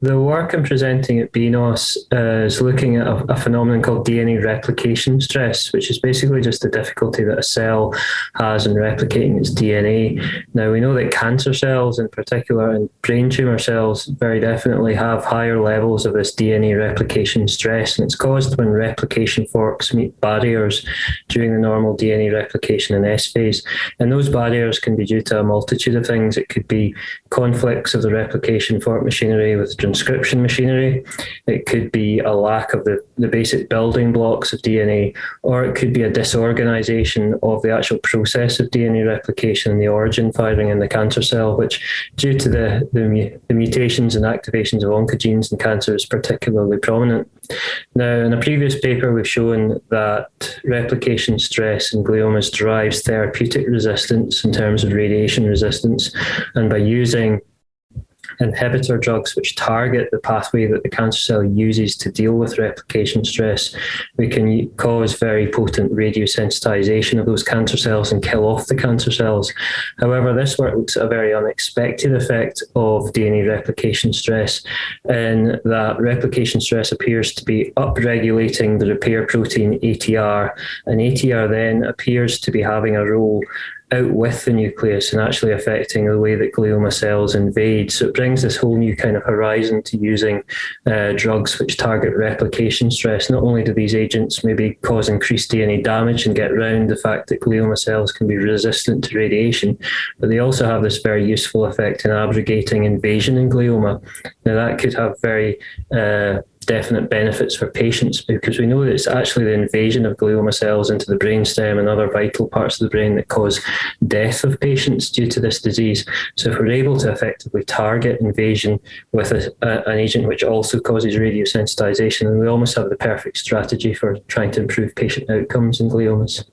The work I'm presenting at BNOS is looking at a phenomenon called DNA replication stress, which is basically just the difficulty that a cell has in replicating its DNA. Now, we know that cancer cells in particular and brain tumour cells very definitely have higher levels of this DNA replication stress, and it's caused when replication forks meet barriers during the normal DNA replication in S phase. And those barriers can be due to a multitude of things. It could be conflicts of the replication fork machinery with transcription machinery. It could be a lack of the basic building blocks of DNA, or it could be a disorganization of the actual process of DNA replication and the origin firing in the cancer cell, which, due to the mutations and activations of oncogenes in cancer, is particularly prominent. Now, in a previous paper, we've shown that replication stress in gliomas drives therapeutic resistance in terms of radiation resistance, and by using inhibitor drugs which target the pathway that the cancer cell uses to deal with replication stress, we can cause very potent radiosensitization of those cancer cells and kill off the cancer cells. However, this work looks at a very unexpected effect of DNA replication stress, in that replication stress appears to be upregulating the repair protein ATR, and ATR then appears to be having a role out with the nucleus and actually affecting the way that glioma cells invade. So it brings this whole new kind of horizon to using drugs which target replication stress. Not only do these agents maybe cause increased DNA damage and get around the fact that glioma cells can be resistant to radiation, but they also have this very useful effect in abrogating invasion in glioma. Now, that could have very definite benefits for patients, because we know that it's actually the invasion of glioma cells into the brainstem and other vital parts of the brain that cause death of patients due to this disease. So if we're able to effectively target invasion with an agent which also causes radiosensitization, then we almost have the perfect strategy for trying to improve patient outcomes in gliomas.